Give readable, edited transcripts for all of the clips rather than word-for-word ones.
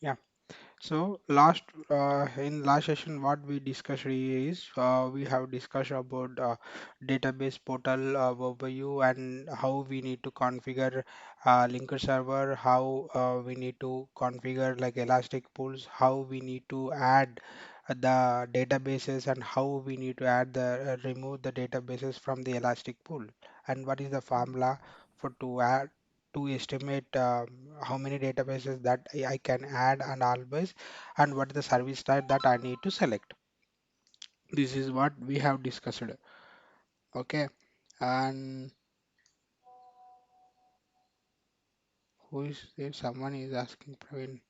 Yeah. So in last session, what we discussed is we have discussed about database portal overview and how we need to configure linker server, how we need to configure like elastic pools, how we need to add the databases, and how we need to add the remove the databases from the elastic pool, and what is the formula for to add to estimate how many databases that I can add and always, and what is the service type that I need to select. This is what we have discussed. Okay, and who is there? Someone is asking Praveen.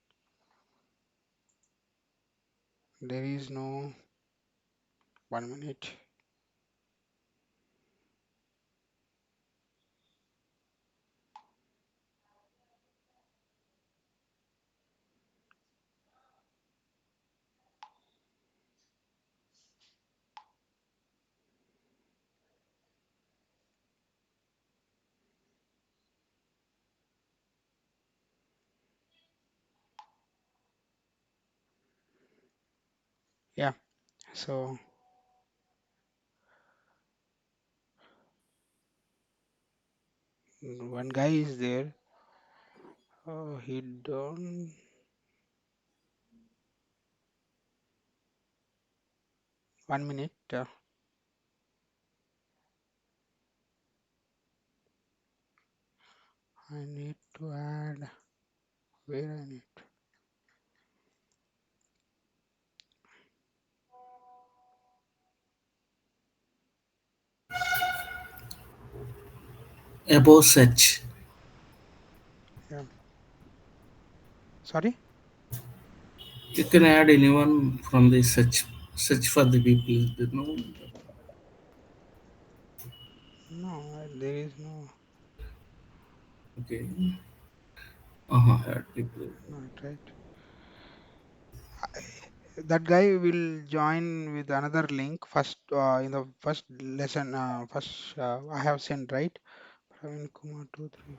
There is no 1 minute. Yeah, so one guy is there. He don't 1 minute. I need to add where I need. Above search, Yeah, sorry. you can add anyone from the search for the people. You know, No, there is no. okay. Add people. Not right. That guy will join with another link first in the first lesson. First, I have sent right. Praveen Kumar 234.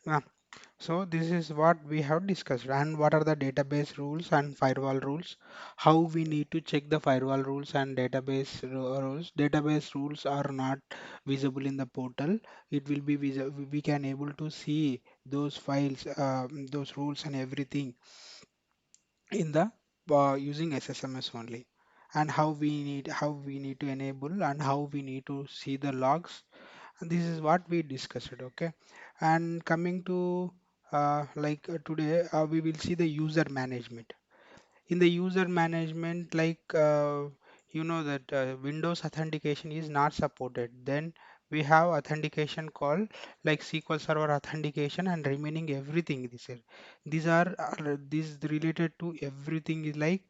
Yeah. So this is what we have discussed, and what are the database rules and firewall rules? How we need to check the firewall rules and rules. Database rules are not visible in the portal. It will be visible. We can able to see those files, those rules and everything in the using SSMS only, and how we need to enable and how we need to see the logs, and this is what we discussed. Okay, and coming to today we will see the user management. In the user management, you know that Windows authentication is not supported, then we have authentication called like SQL Server authentication, and remaining everything these related to everything is like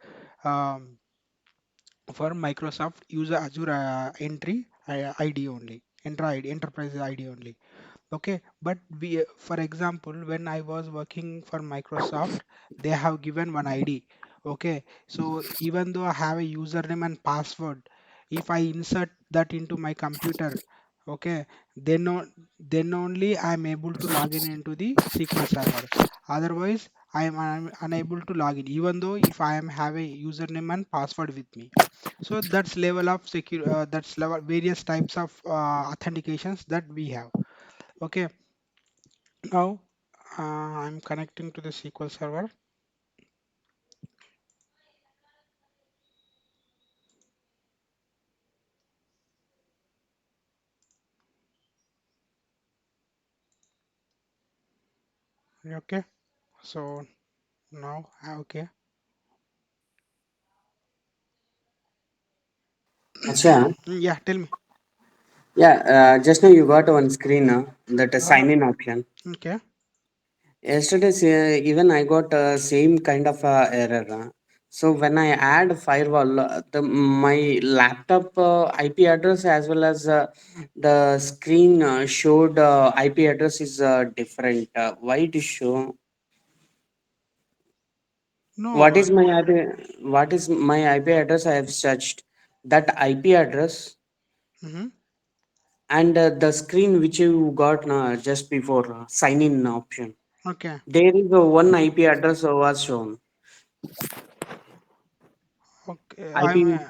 um, for Microsoft use Azure entry ID only, enterprise ID only. Okay, but for example, when I was working for Microsoft, they have given one ID. Okay, so even though I have a username and password, if I insert that into my computer, okay, then only I am able to log in into the SQL server. Otherwise, I'm unable to log in, even though if I am have a username and password with me. So that's level of secure. That's level various types of authentications that we have. Okay, now I'm connecting to the SQL Server. Okay, so now okay. Acha, Yeah, tell me. yeah, just now you got one screen that Uh, sign in option. okay, Yesterday, even I got same kind of error. So when I add firewall, the my laptop IP address as well as the screen showed IP address is different. Why it is show? What No. is my IP? What is my IP address? I have searched that IP address Hmm. and the screen which you got just before sign in option. Okay. There is a one IP address was shown. Okay. IP.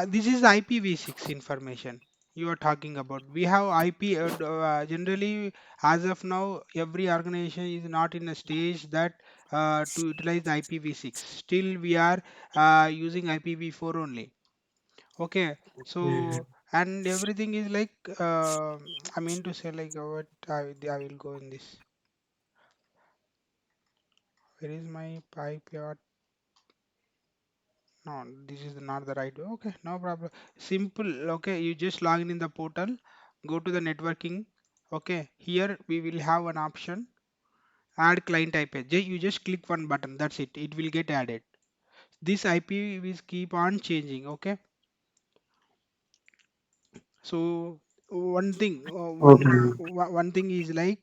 This is IPv6 information you are talking about. We have IP generally as of now. Every organization is not in a stage that to utilize the IPv6. Still, we are using IPv4 only. Okay. Mm. So and everything is like I mean to say like what I will go in this. Where is my pipe? No, this is not the right way. Okay, no problem. Simple. Okay, you just log in the portal, go to the networking. Okay, here we will have an option add client IP. You just click one button. That's it. It will get added. This IP will keep on changing. Okay, so one thing, Okay. one thing is like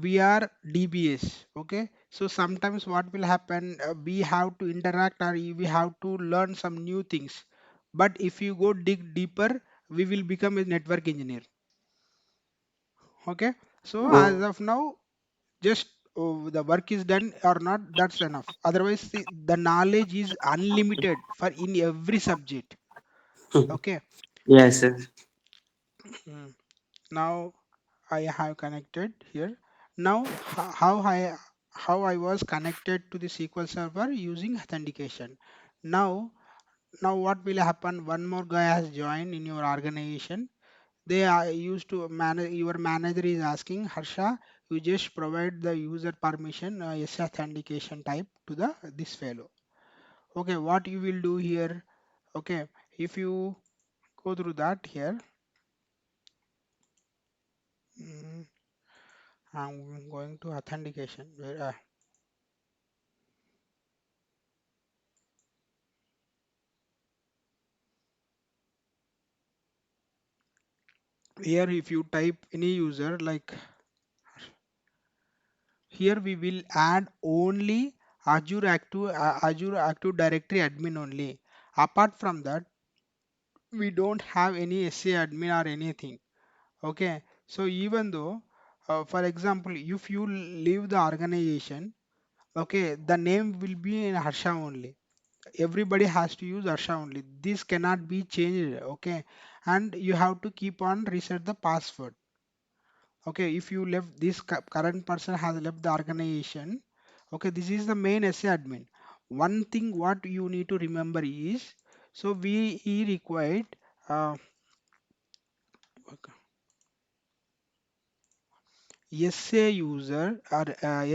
we are DBS. Okay, so sometimes what will happen? We have to interact or we have to learn some new things. But if you go dig deeper, we will become a network engineer. Okay, so as Oh. of now, just the work is done or not, that's enough. Otherwise, the knowledge is unlimited for in every subject. Okay. Yes, yes. Mm. Now I have connected here. Now how I was connected to the SQL server using authentication. Now now what will happen? One more guy has joined in your organization. They are used to manage. Your manager is asking Harsha, you just provide the user permission yes authentication type to the this fellow. Okay, what you will do here? Okay, if you go through that here, mm, I'm going to authentication. Here if you type any user like here we will add only Azure Active Directory admin only. Apart from that, we don't have any SA admin or anything. Okay, so even though, for example, if you leave the organization, okay, the name will be in Harsha only. Everybody has to use Harsha only. This cannot be changed. Okay, and you have to keep on reset the password. Okay, if you left this current person has left the organization. Okay, this is the main SA admin. One thing what you need to remember is, so we he required. Uh, SA user or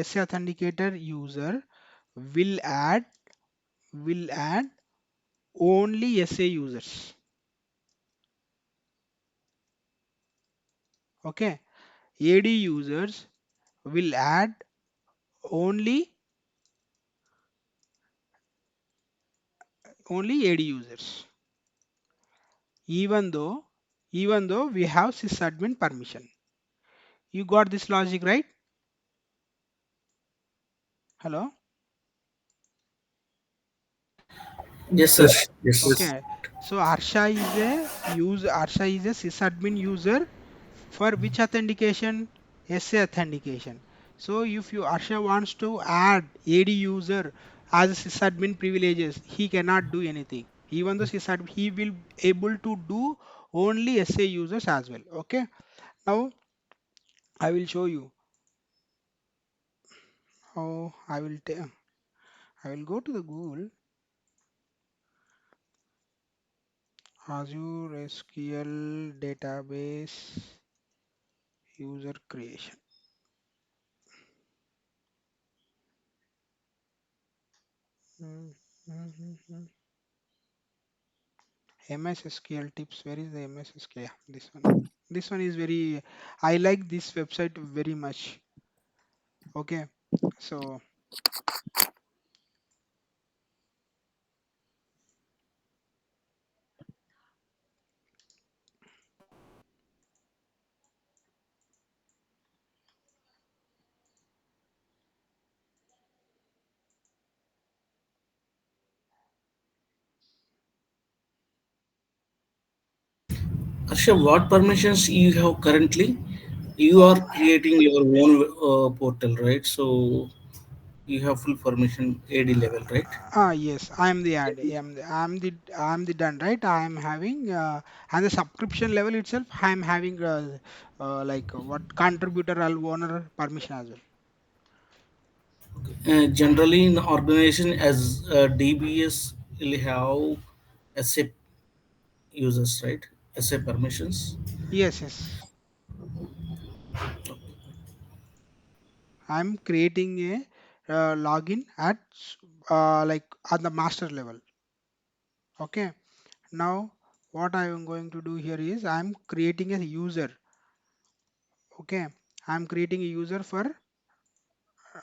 SA authenticator user will add only SA users. Okay, AD users will add only AD users. Even though we have sysadmin permission. You got this logic right? Hello. Yes, sir. Yes. Okay. So Harsha is a sysadmin user for which authentication? SA authentication. So if you Arsha wants to add AD user as sysadmin privileges, he cannot do anything. Even though sysad, he will able to do only SA users as well. Okay. Now I will show you how I will go to the Google Azure SQL database user creation. Mm, mm, mm, mm. MSSQL tips. Where is the MSSQL? Yeah, this one. This one is very. I like this website very much. Okay, so Arsha, what permissions you have currently? You are creating your own portal, right? So you have full permission AD level, right? Yes, I'm the ad. I'm the done, right? I'm having and the subscription level itself. I'm having like what contributor or owner permission as well. Generally, in organization as DBS will have SA users, right? SA permissions. Yes, yes. I'm creating a login at like at the master level. Okay. Now what I am going to do here is I'm creating a user. Okay. I'm creating a user for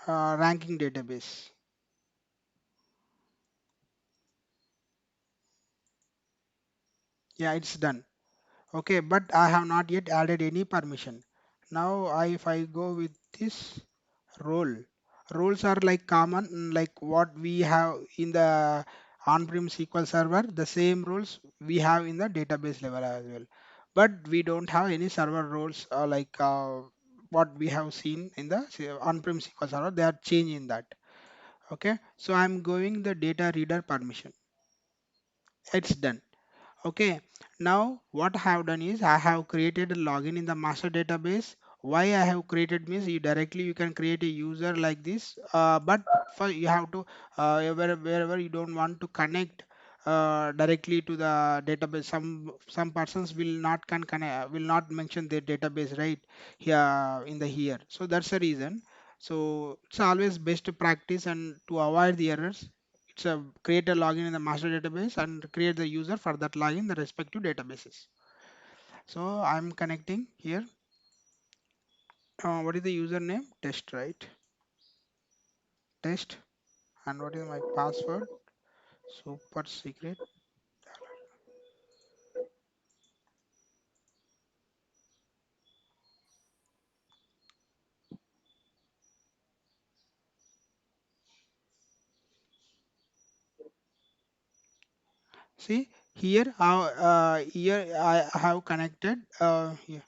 ranking database. Yeah, it's done. Okay, but I have not yet added any permission. Now if I go with this role, roles are like common, like what we have in the on-prem SQL server, the same roles we have in the database level as well. But we don't have any server roles like what we have seen in the on-prem SQL server. They are changing that. Okay, so I'm going the data reader permission. It's done. Okay, now what I have done is I have created a login in the master database. Why I have created means you can create a user like this, but for you have to wherever you don't want to connect directly to the database. Some persons will not can connect, will not mention their database right here in the here. So that's the reason. So it's always best practice and to avoid the errors it's a create a login in the master database and create the user for that login the respective databases. So I'm connecting here. What is the username? Test, right? Test. And what is my password? Super secret. See here I have connected here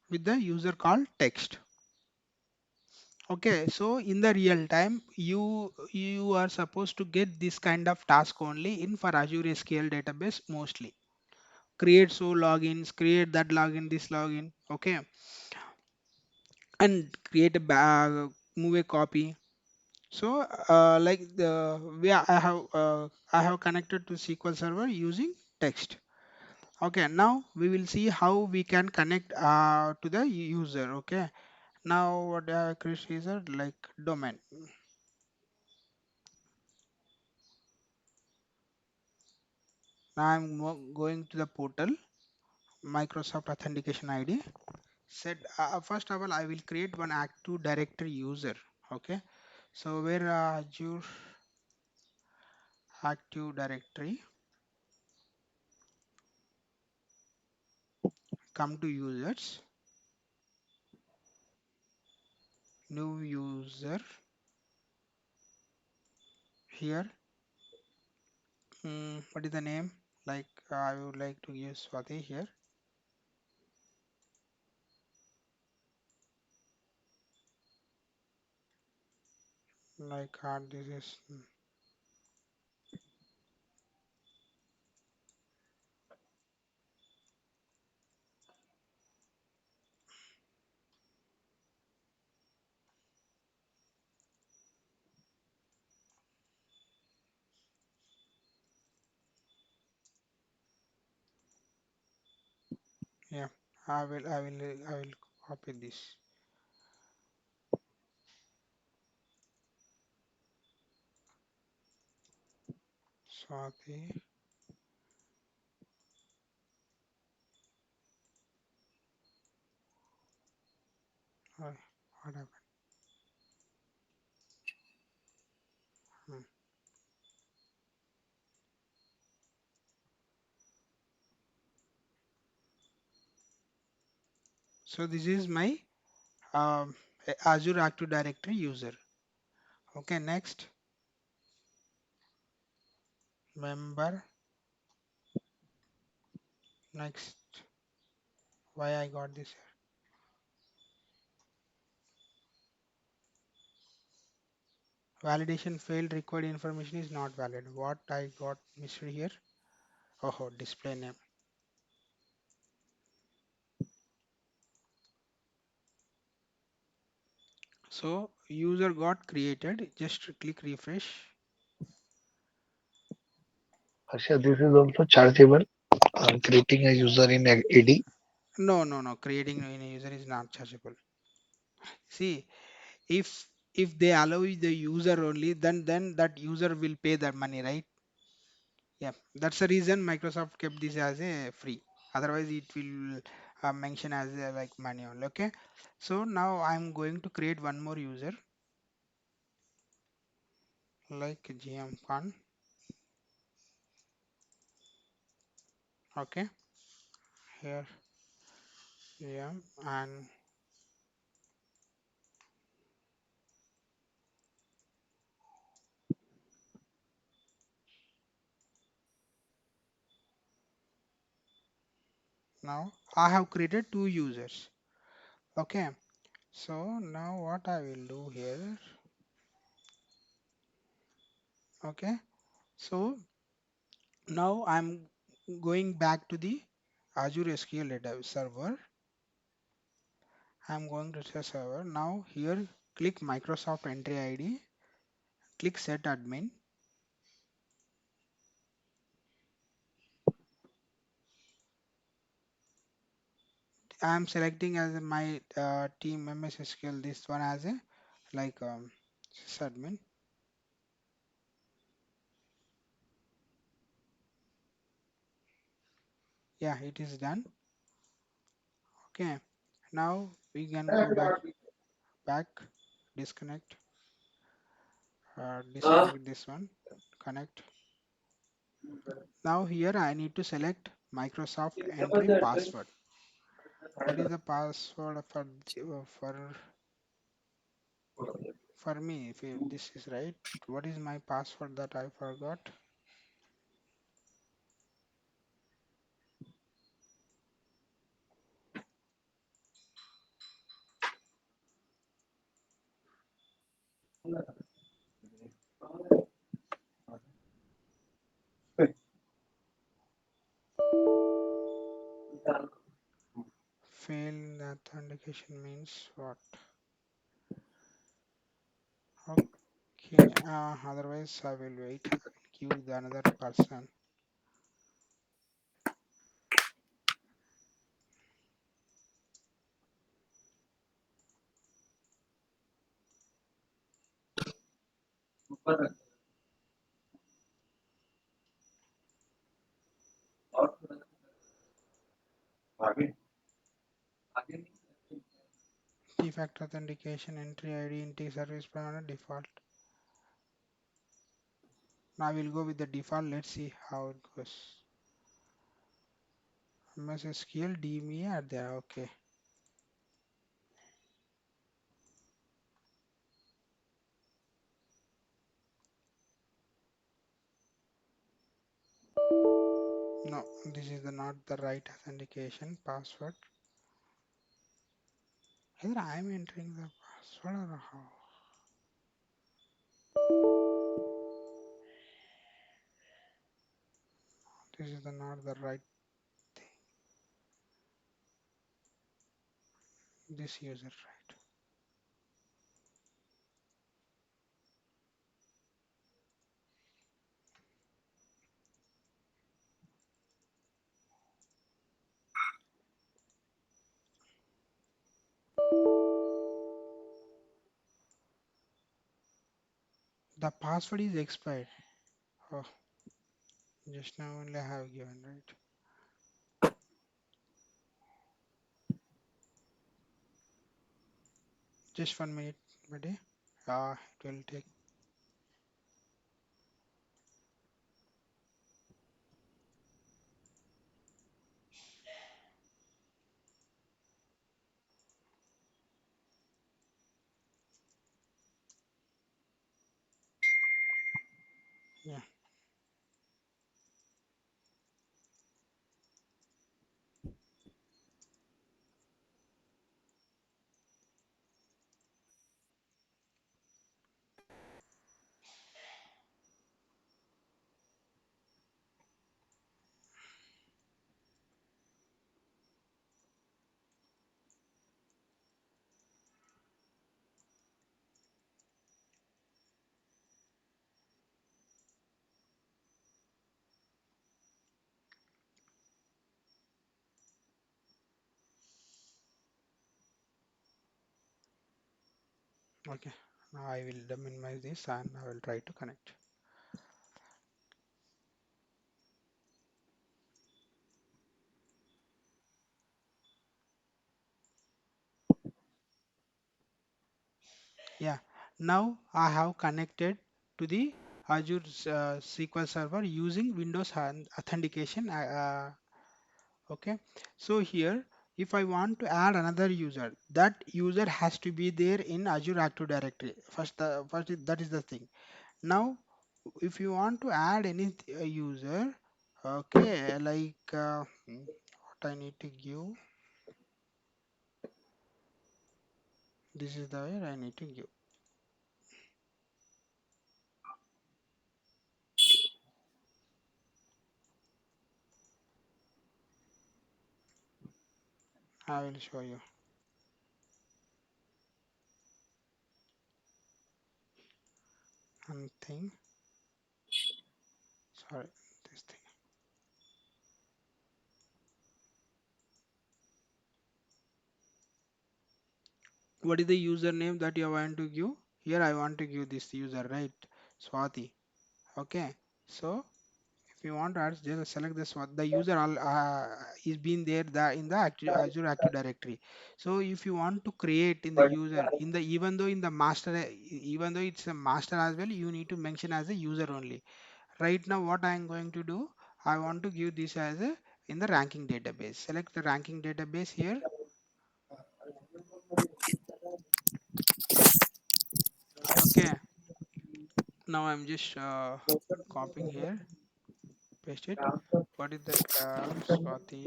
with the user called text. Okay, so in the real time, you are supposed to get this kind of task only in for Azure SQL database mostly. Create so logins, create that login, this login. Okay, and create a move a copy. So like the we are- I have connected to SQL Server using text. Okay, now we will see how we can connect to the user. Okay, now what create user like domain. Now I'm going to the portal, Microsoft Authentication ID. Set first of all, I will create one Active Directory user. Okay, so where Azure Active Directory, come to users, new user here. What is the name? Like I would like to use Swati here. Like this is yeah. I will copy this. Swati. uh, What happened? Hmm. So this is my Azure Active Directory user. Okay, next member. Next. Why I got this here? Validation failed, required information is not valid. What I got missed here? Oh, display name. So user got created. Just click refresh. Harsha, this is also chargeable. Creating a user in AD. No, no, no. Creating a user is not chargeable. See, if they allow the user only, then that user will pay that money, right? Yeah, that's the reason Microsoft kept this as a free. Otherwise, it will mention as a like manual. Okay. So now I'm going to create one more user like GM Khan. Okay. Here, GM, and now I have created two users. Okay. So now what I will do here. Okay. So now I'm going back to the Azure SQL data server. I'm going to the server. Now here click Microsoft Entry ID, click Set Admin. I'm selecting as my team MSSQL this one as a like sysadmin. Yeah, it is done. Okay. Now we can go back, disconnect, disconnect this one, connect. Now here I need to select Microsoft Entry password. What is the password for me? If this is right, what is my password that I forgot? Failed authentication means what? Okay, otherwise I will wait. I will give the another person. Two-factor authentication, entry ID, entry service provider, default. Now I will go with the default. Let's see how it goes. mssql DBA are there. Okay. No, this is not the right authentication password. Either I am entering the password or how? This is not the right thing. This user right. The password is expired. Oh, just now only I have given right. Just 1 minute, buddy. It will take. Yeah. Okay, now I will minimize this and I will try to connect. Yeah, now I have connected to the Azure SQL Server using Windows authentication. Okay, so here if I want to add another user, that user has to be there in Azure Active Directory. That is the thing. Now, if you want to add any user, okay, like what I need to give, this is the way I need to give. I will show you one thing. Sorry, this thing. What is the username that you want to give? Here I want to give this user, right? Swati. Okay. So if you want to add, just select this one. The user all is been there in the Azure Active Directory. So if you want to create in the user in the even though in the master even though it's a master as well, you need to mention as a user only. Right now, what I am going to do, I want to give this as a in the ranking database. Select the ranking database here. Okay. Now I'm just copying here, paste it. What is that? Swati.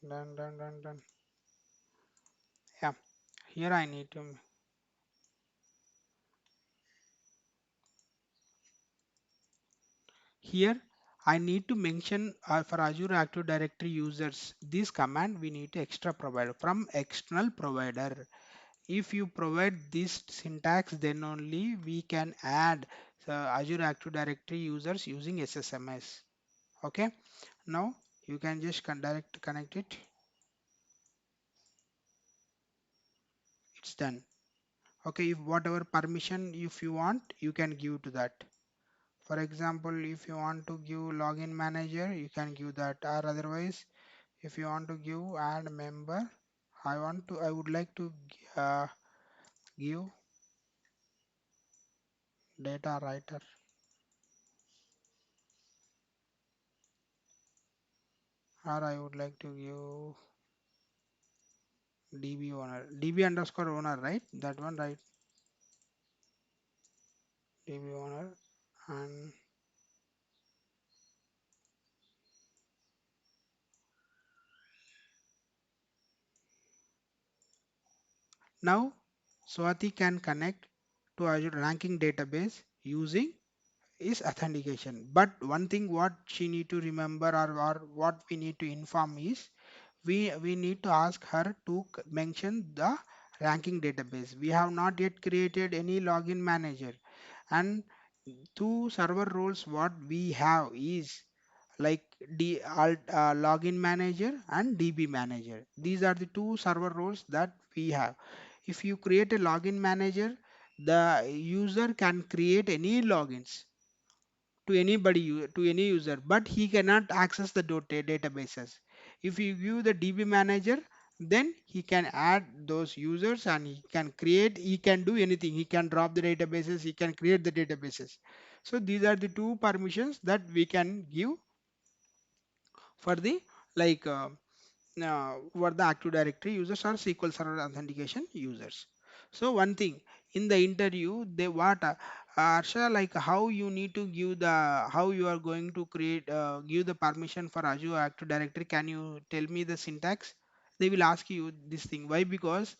Done, done, done, done. Yeah. Here I need to. Here I need to mention for Azure Active Directory users. This command we need to extra provide from external provider. If you provide this syntax, then only we can add Azure Active Directory users using SSMS. Okay. Now you can just connect it. It's done. Okay. If whatever permission if you want, you can give to that. For example, if you want to give login manager, you can give that, or otherwise if you want to give add member, I would like to give data writer, or I would like to give DB owner, DB underscore owner, right? That one, right? DB owner. And now Swati can connect to Azure ranking database using is authentication. But one thing what she need to remember, or what we need to inform is we need to ask her to mention the ranking database. We have not yet created any login manager, and two server roles what we have is like login manager and DB manager. These are the two server roles that we have. If you create a login manager, the user can create any logins to anybody to any user, but he cannot access the databases. If you give the DB manager, then he can add those users and he can do anything. He can drop the databases, he can create the databases. So these are the two permissions that we can give for the like for the Active Directory users or SQL Server authentication users. So one thing in the interview, they what Arsha, like how you need to give the how you are going to create give the permission for Azure Active Directory. Can you tell me the syntax? They will ask you this thing. Why? Because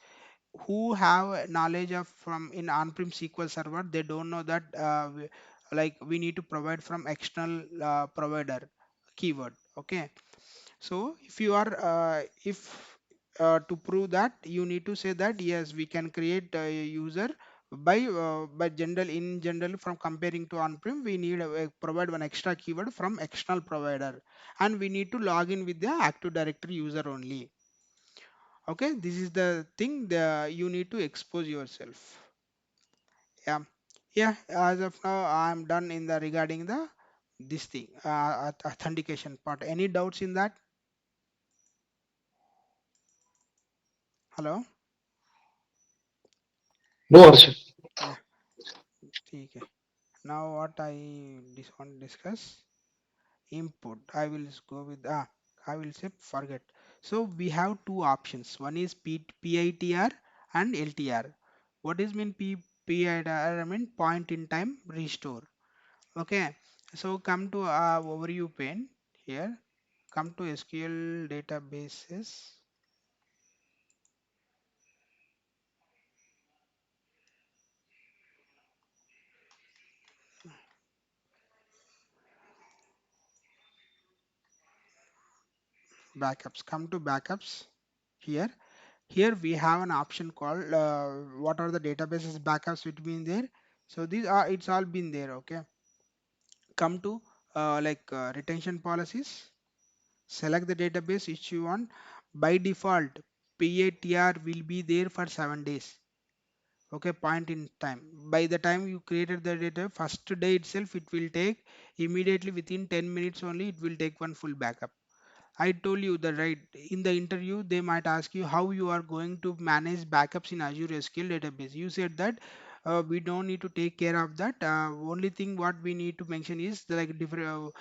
who have knowledge of from in on-prem SQL Server, they don't know that like we need to provide from external provider keyword. Okay, so if you are if to prove that, you need to say that yes, we can create a user By general, in general, from comparing to on-prem, we need provide one extra keyword from external provider, and we need to log in with the Active Directory user only. Okay, this is the thing you need to expose yourself. Yeah, yeah. As of now, I'm done in the regarding the this thing, authentication part. Any doubts in that? Hello. No, Arshit. Yeah. Okay. Now what I want to discuss, input. I will go with I will say forget. So we have two options. One is PITR and LTR. What is mean PITR? I mean point in time restore. Okay. So come to overview pane here. Come to SQL databases, backups. Come to backups here. Here we have an option called what are the databases backups which been there. So these are, it's all been there. Okay. Come to retention policies. Select the database which you want. By default, PATR will be there for 7 days. Okay, point in time. By the time you created the data, first day itself, it will take immediately within 10 minutes only. It will take one full backup. I told you that, right, in the interview they might ask you how you are going to manage backups in Azure SQL database. You said that we don't need to take care of that. Only thing what we need to mention is the, like different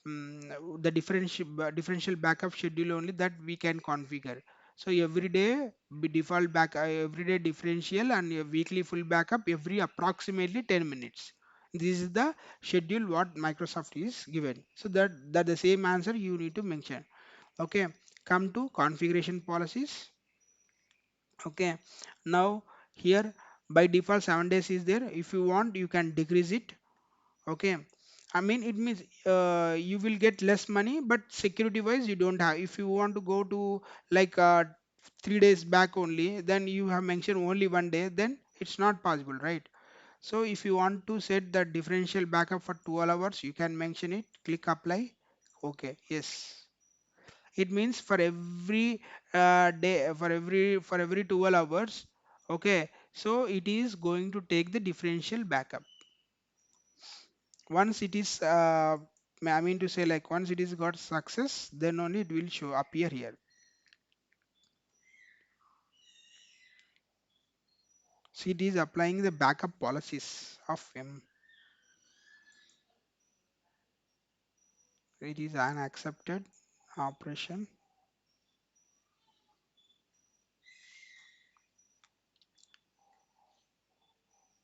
the differential backup schedule only that we can configure. So every day default back every day differential and a weekly full backup every approximately 10 minutes. This is the schedule what Microsoft is given. So that the same answer you need to mention. Okay, come to configuration policies. Okay, now here by default 7 days is there. If you want, you can decrease it. Okay, I mean it means you will get less money, but security wise you don't have. If you want to go to like 3 days back only, then you have mentioned only 1 day, then it's not possible, right? So if you want to set the differential backup for 12 hours, you can mention it, click apply. Okay, yes. It means for every day, for every 12 hours. Okay, so it is going to take the differential backup. Once it is I mean to say, like once it is got success, then only it will show appear here. So it is applying the backup policies of M. It is an accepted operation.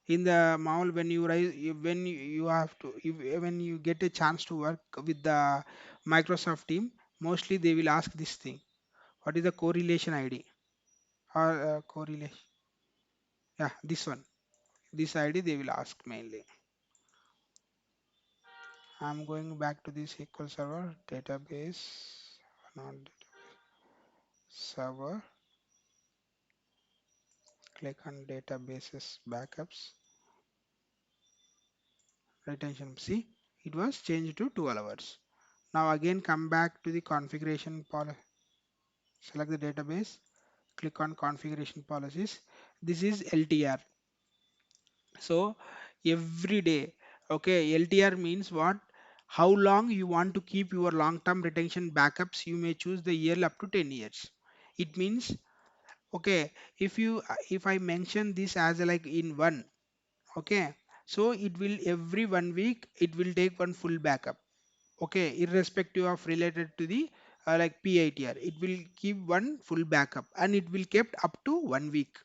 In the mall, when you rise, when you have to when you get a chance to work with the Microsoft team, mostly they will ask this thing: what is the correlation ID or correlation? Yeah, this one, this ID they will ask mainly. I'm going back to the SQL Server database, not server. Click on databases backups, retention. See, it was changed to 12 hours. Now again come back to the configuration policy. Select the database, click on configuration policies. This is LTR. So every day, okay, LTR means what? How long you want to keep your long-term retention backups? You may choose the year up to 10 years. It means, okay, if I mention this as like in one, okay, so it will every 1 week it will take one full backup. Okay, irrespective of related to the PITR, it will keep one full backup and it will kept up to 1 week.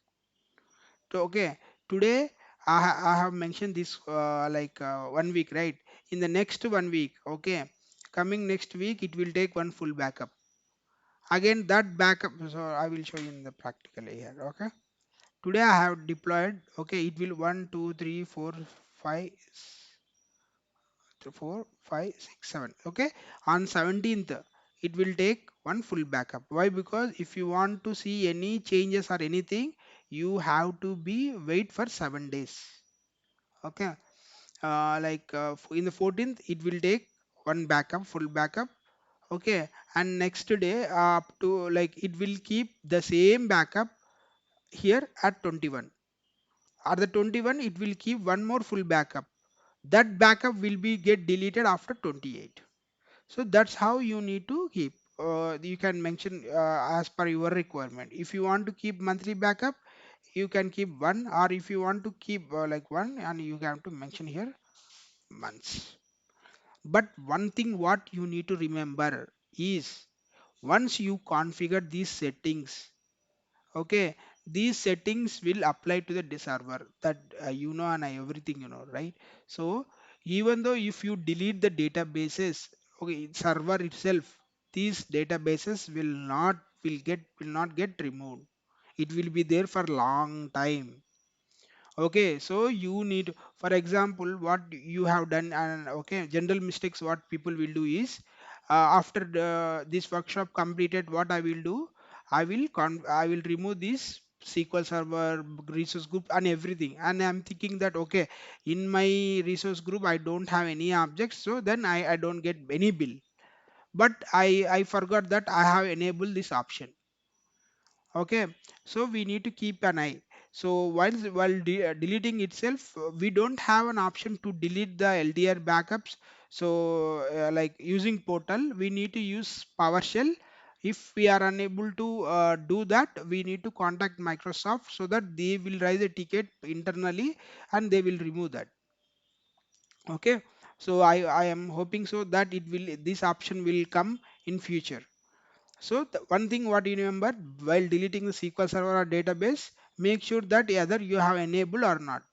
So okay, today I have mentioned this 1 week, right? In the next 1 week, okay, coming next week it will take one full backup. Again that backup, so I will show you in the practical here. Okay, today I have deployed. Okay, it will 1 2 3 4 5 4 5 6 7. Okay, on 17th it will take one full backup. Why? Because if you want to see any changes or anything, you have to be wait for 7 days. Okay, in the 14th it will take one backup, full backup. Okay, and next day up to like it will keep the same backup here at 21. At the 21 it will keep one more full backup. That backup will be get deleted after 28. So that's how you need to keep. You can mention as per your requirement. If you want to keep monthly backup, you can keep one, or if you want to keep like one, and you have to mention here months. But one thing what you need to remember is once you configure these settings, okay, these settings will apply to the server that and everything right? So even though if you delete the databases, okay, server itself, these databases will not get removed. It will be there for long time. Okay, so you need, for example, what you have done, and okay, general mistakes what people will do is, after this workshop completed, what I will do, I will remove this SQL Server resource group and everything, and I'm thinking that okay, in my resource group I don't have any objects, so then I don't get any bill. But I forgot that I have enabled this option. Okay, so we need to keep an eye. So deleting itself, we don't have an option to delete the LDR backups. So like using portal, we need to use PowerShell. If we are unable to do that, we need to contact Microsoft so that they will raise a ticket internally and they will remove that. Okay, so I am hoping so that it will, this option will come in future. So the one thing what you remember, while deleting the SQL Server or database, make sure that either you have enabled or not.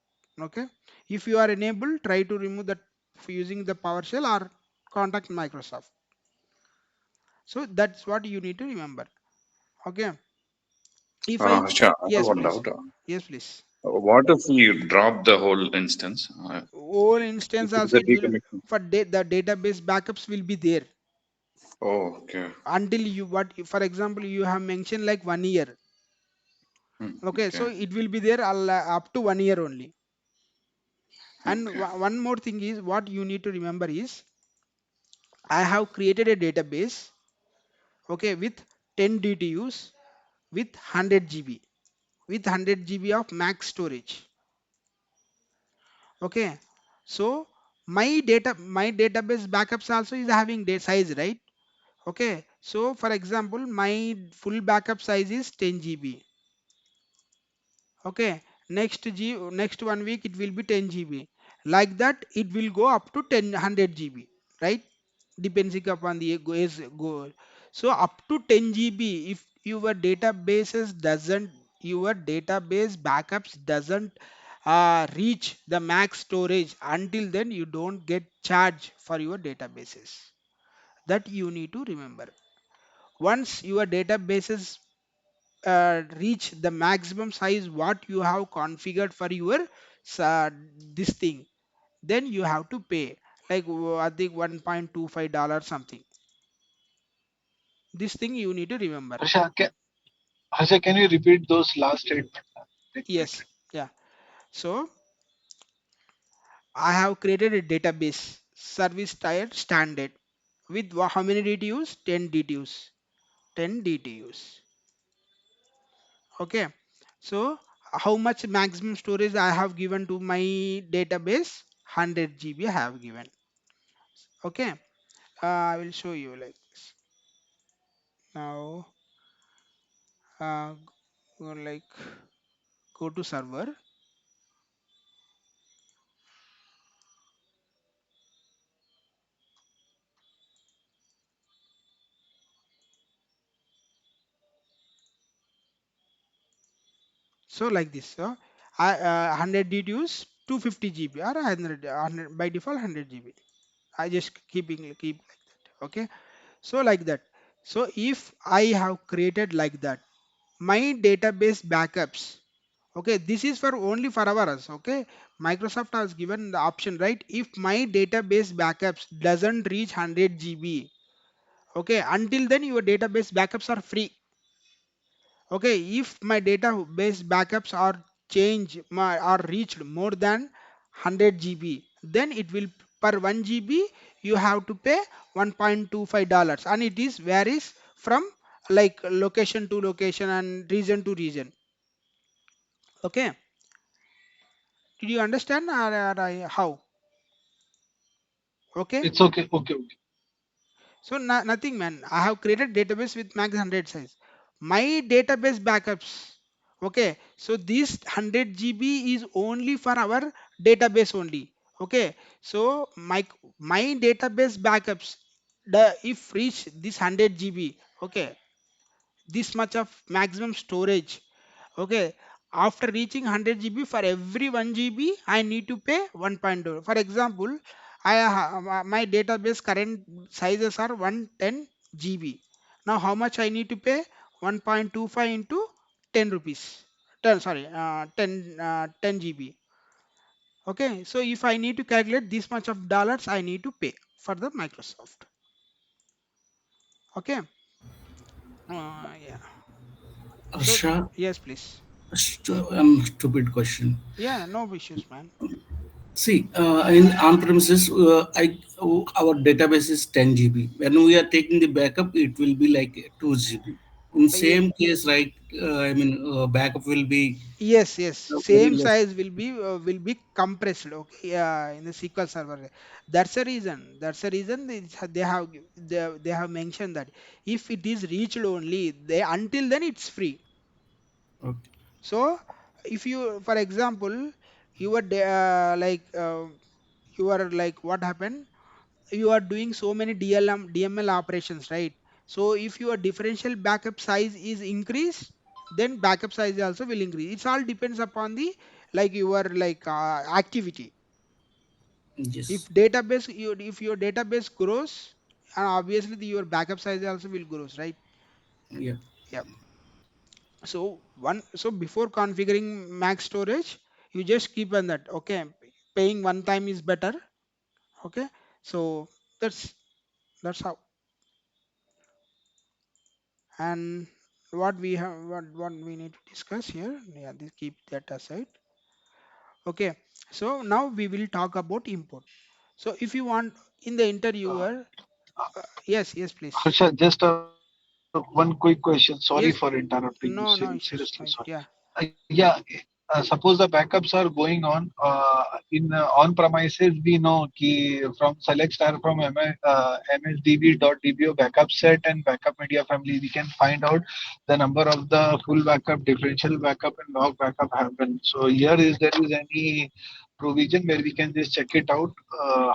Okay. If you are enabled, try to remove that using the PowerShell or contact Microsoft. So that's what you need to remember. Okay. If I Harsha, I have Yes, one please. doubt. Yes, please. What if you drop the whole instance? Whole If instance it is also a it will decommission. for the database backups will be there Oh, okay. until you what for example you have mentioned like 1 year. Okay, so Okay. it will be there up to 1 year only. And Okay. one more thing is what you need to remember is I have created a database, okay, with 10 DTUs with 100 GB, with 100 GB of max storage. Okay, so my database backups also is having data size, right? Okay, so for example, my full backup size is 10 GB. Okay, next 1 week it will be 10 GB. Like that, it will go up to 100 GB, right? Depending upon the goal. So up to 10 GB, if your database backups doesn't reach the max storage, until then you don't get charged for your databases. That you need to remember. Once your databases reach the maximum size what you have configured for your uh, this thing, then you have to pay like I think $1.25 something. This thing you need to remember. Harsha, can you repeat those last statement? Didn't get Yes, yeah. So I have created a database service tier standard with how many DTUs? 10 DTUs. 10 DTUs. Okay, so how much maximum storage I have given to my database? 100 GB I have given. Okay, I will show you like this. Now go like go to server. So like this, I 100 DTUs 250 GB or 100 by default 100 GB. I just keep like that. Okay, so like that. So if I have created like that, my database backups, okay, this is for only for ours. Okay, Microsoft has given the option, right? If my database backups doesn't reach 100 GB, okay, until then your database backups are free. Okay, if my database backups are are reached more than 100 GB, then it will, per 1 GB you have to pay $1.25, and it is varies from like location to location and region to region. Okay, did you understand, how? Okay. It's okay. Okay. Okay. So nothing, man. I have created database with max 100 size. My database backups. Okay. So this 100 GB is only for our database only. Okay. So my database backups, the if reach this 100 GB. Okay, this much of maximum storage. Okay, after reaching 100 GB, for every 1 GB I need to pay 1.2. For example, my database current sizes are 110 GB. Now how much I need to pay? 1.25 into 10 rupees. 10, sorry, 10 GB. Okay, so if I need to calculate this much of dollars, I need to pay for the Microsoft. Okay, yeah. So Harsha, yes, please. stupid question. Yeah, no issues, man. See, in on-premises, our database is 10 GB. When we are taking the backup, it will be like 2 GB. In Ye- same case, right? Backup will be yes, yes. very Same less. size will be compressed. Okay, yeah, in the SQL server. That's the reason. That's the reason they have mentioned that if it is reached only, they until then it's free. Okay. So if you, for example, you were you are like what happened? You are doing so many DML operations, right? So if your differential backup size is increased, then backup size also will increase. It all depends upon the like your activity. If Yes. if your database grows, and obviously your backup size also will grows, right? Yeah. Yeah. So before configuring max storage, you just keep on that. Okay, paying one time is better. Okay, so that's that's how. And what we need to discuss here, yeah, this keep that aside. Okay, so now we will talk about import. So if you want in the interviewer, yes, yes, please. Harsha, just one quick question. Sorry for interrupting you. Yes, Seriously no, sorry. no issues, no, Yeah, yeah. suppose the backups are going on in on-premises. We know कि from select star from msdb.dbo backup set and backup media family, we can find out the number of the full backup, differential backup, and log backup happen. So here is there is any provision where we can just check it out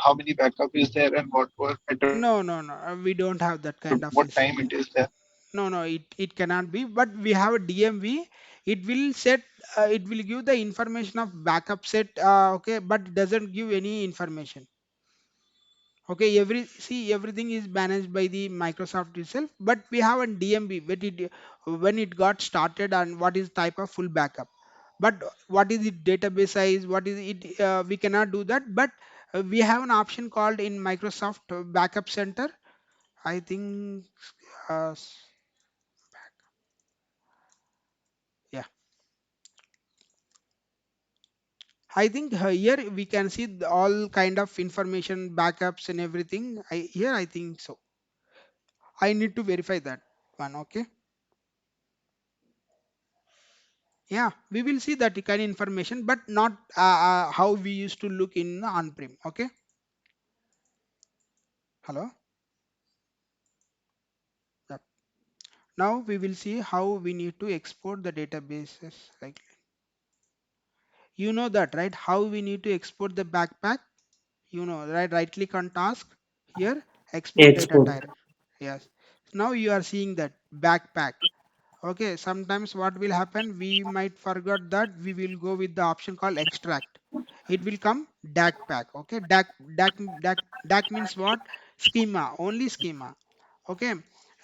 how many backup is there and what were at No, no, no, we don't have that what kind of time it facility. is there. No, no, it cannot be. But we have a DMV. It will set. It will give the information of backup set. Okay, but it doesn't give any information. Okay, everything is managed by the Microsoft itself, but we have a DMB when it got started and what is type of full backup. But what is the database size? What is it? We cannot do that. But we have an option called in Microsoft Backup Center. I think, yeah, I think here we can see all kind of information backups and everything. Here I think so. I need to verify that one. Okay. Yeah, we will see that kind of information, but not how we used to look in the on-prem. Okay. Hello. Yep. Now we will see how we need to export the databases. Like you know that, right? How we need to export the backpack. You know, right? Right click on task here, export data Export. type. Yes. Now you are seeing that backpack. Okay, sometimes what will happen, we might forget that we will go with the option called extract. It will come DAC pack. Okay, DAC means what? Schema, only schema. Okay,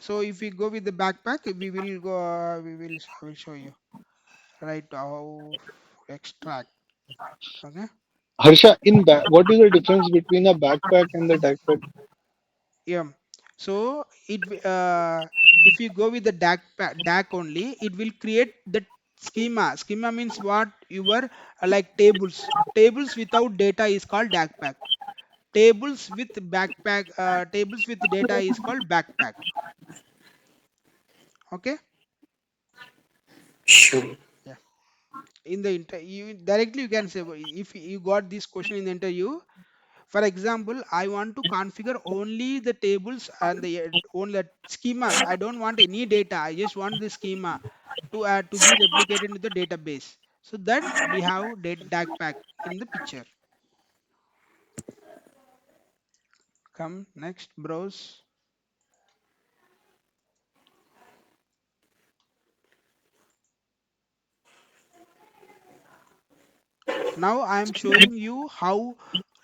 so if we go with the backpack, we will go. I will show you right how extract. Okay, Harsha, what is the difference between a backpack and the backpack? yeah. So If you go with the DAC only, it will create the schema. Schema means what? Your like tables. Tables without data is called DAC pack. Tables with backpack, tables with data is called backpack. Okay. Sure. Yeah. In the you directly you can say, if you got this question in the interview, for example, I want to configure only the tables and the only the schemas. I don't want any data. I just want the schema to be replicated into the database. So then we have DAC pack in the picture. Come next, browse. Now I am showing you how,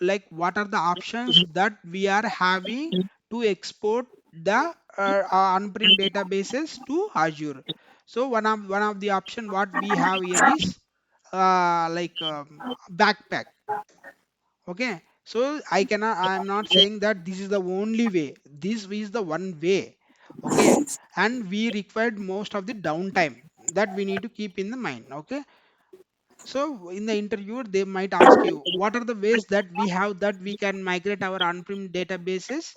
like, what are the options that we are having to export the on-prem databases to Azure. So one of the option what we have here is backpack. Okay, so I'm not saying that this is the only way. This is the one way. Okay, and we required most of the downtime that we need to keep in the mind. Okay, so in the interview, they might ask you what are the ways that we have that we can migrate our on-prem databases.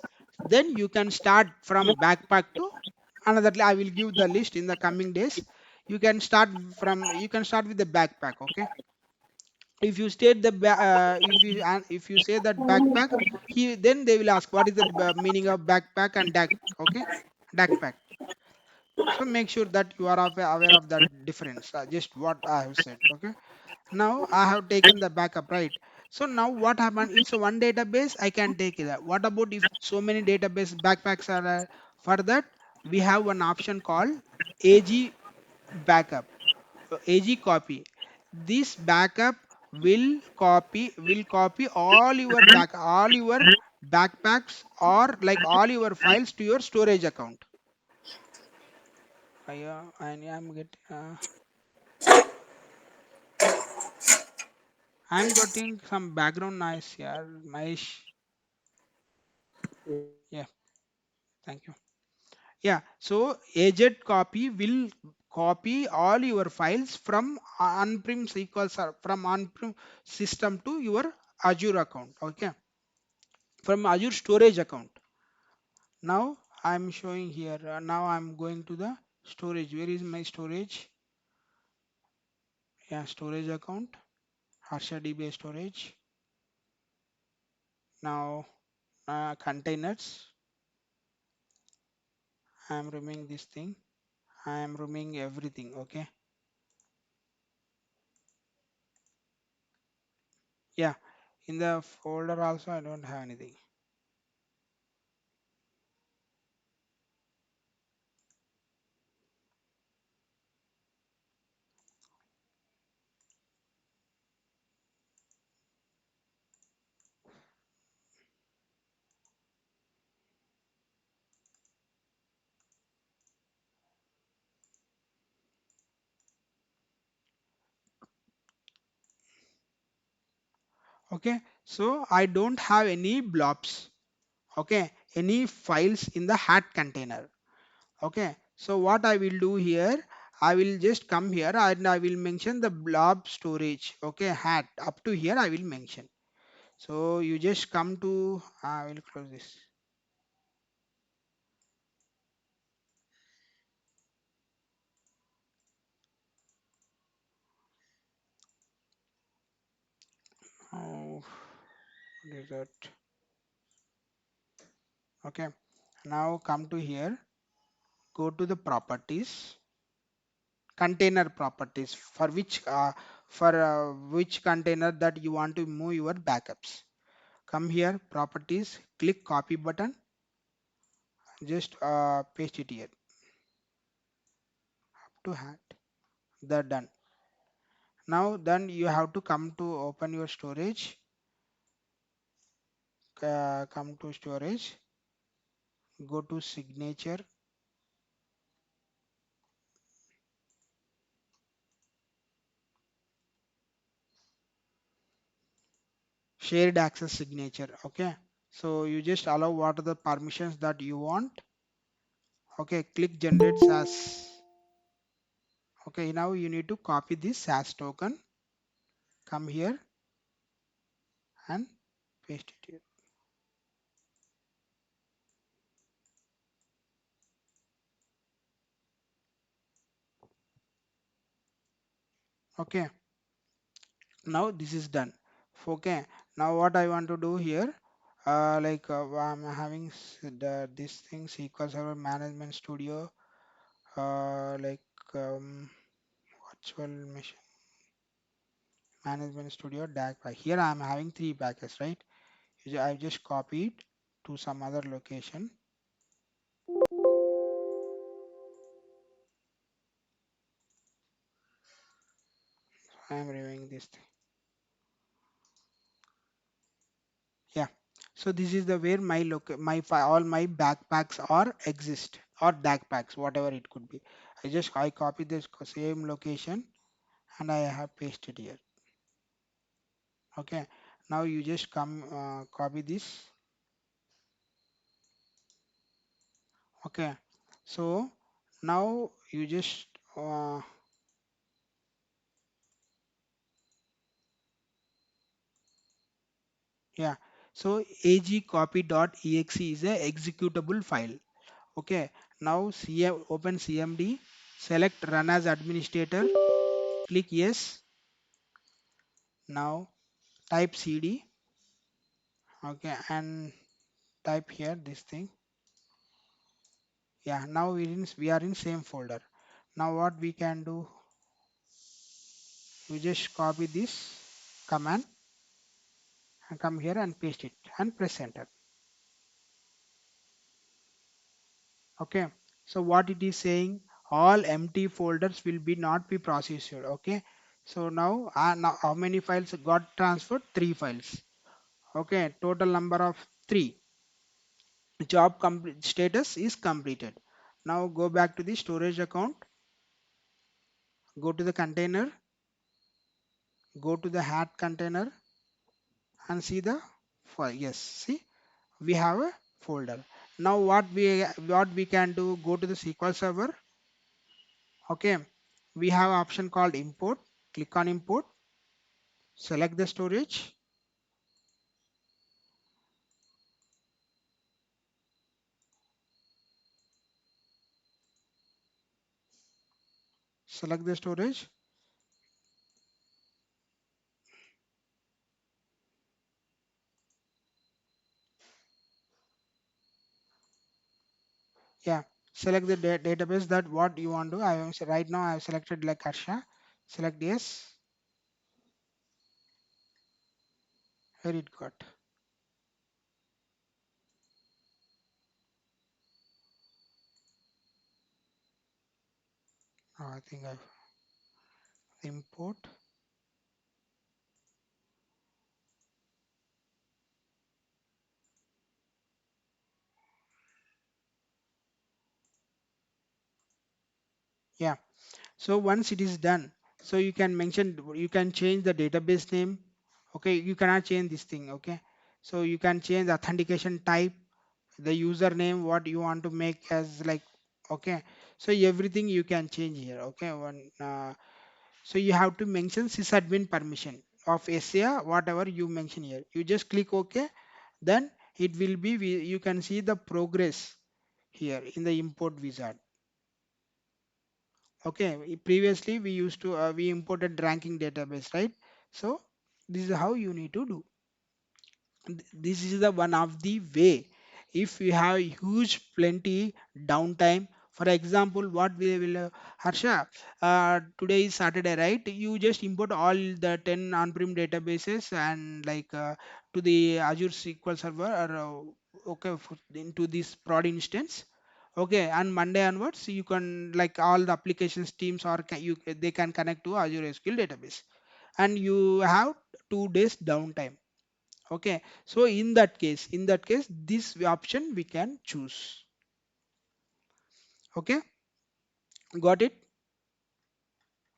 Then you can start from backpack to another. I will give the list in the coming days. You can start with the backpack. Okay. If you state the if you say that backpack, then they will ask what is the meaning of backpack and DAC. Okay, backpack. So make sure that you are aware of that difference. Just what I have said. Okay. Now I have taken the backup, right? So now what happened? It's a one database. I can take it. What about if so many database backpacks are for that? We have one option called AG backup, AG copy. This backup will copy all your backpacks or like all your files to your storage account. I am getting. I'm getting some background noise here. Nice. Yeah, thank you. Yeah, so agent copy will copy all your files from on-prem SQL from on-prem system to your Azure account. Okay, from Azure storage account. Now I'm showing here. Now I'm going to the storage. Where is my storage? Yeah, storage account. Harsha DBA storage. Now containers. I'm removing this thing. I'm removing everything. Okay. Yeah, in the folder also I don't have anything. Okay, so I don't have any blobs. Okay, any files in the hat container. Okay, so what I will do here, I will just come here and I will mention the blob storage. Okay, hat up to here I will mention. So you just come to, I will close this. Oh, what is that? Okay, now come to here, go to the properties, container properties for which container that you want to move your backups. Come here, properties, click copy button, just paste it here to hat. They're done. Now then you have to come to open your storage, come to storage, go to signature, shared access signature. Okay, so you just allow what are the permissions that you want. Okay, click generate SAS. Okay, now you need to copy this SAS token, come here and paste it here. Okay, now this is done. Okay, now what I want to do here, I'm having this thing SQL Server Management Studio, like virtual machine management studio DAC pack. Here I am having three packets, right? I just copied to some other location. I am reviewing this thing. Yeah. So this is the where my all my backpacks are exist or DAC packs, whatever it could be. I copy this same location and I have pasted here. Okay. Now you just come copy this. Okay. So now you just yeah. So agcopy.exe is a executable file. Okay. Now open CMD, select run as administrator, click yes. Now type cd. Okay, and type here this thing. Yeah, now we are in same folder. Now what we can do, we just copy this command and come here and paste it and press enter. Okay, so what it is saying, all empty folders will be not be processed. Okay, so now how many files got transferred? Three files. Okay, total number of three. Job complete status is completed. Now go back to the storage account, go to the container, go to the hat container and see the file. Yes, see we have a folder. Now what we can do, go to the SQL server. Okay, we have option called import. Click on import, select the storage, select the storage. Yeah, select the database that what you want to. Right now I have selected like Harsha. Select yes. Where it got? Oh, I think I've import. Yeah. So once it is done, so you can change the database name. Okay, you cannot change this thing. Okay, so you can change the authentication type, the username, what you want to make as like. Okay, so everything you can change here. Okay, so you have to mention sysadmin permission of SA, whatever you mention here. You just click OK, then it will be you can see the progress here in the import wizard. Okay, previously we used to we imported ranking database, right? So this is how you need to do. This is the one of the way. If you have huge plenty downtime, for example, what we will Harsha, today is Saturday, right? You just import all the 10 on-prem databases and like to the Azure SQL server or okay into this prod instance. Okay, and Monday onwards you can like all the applications teams or they can connect to Azure SQL database, and you have 2 days downtime. Okay, so in that case this option we can choose. Okay, got it?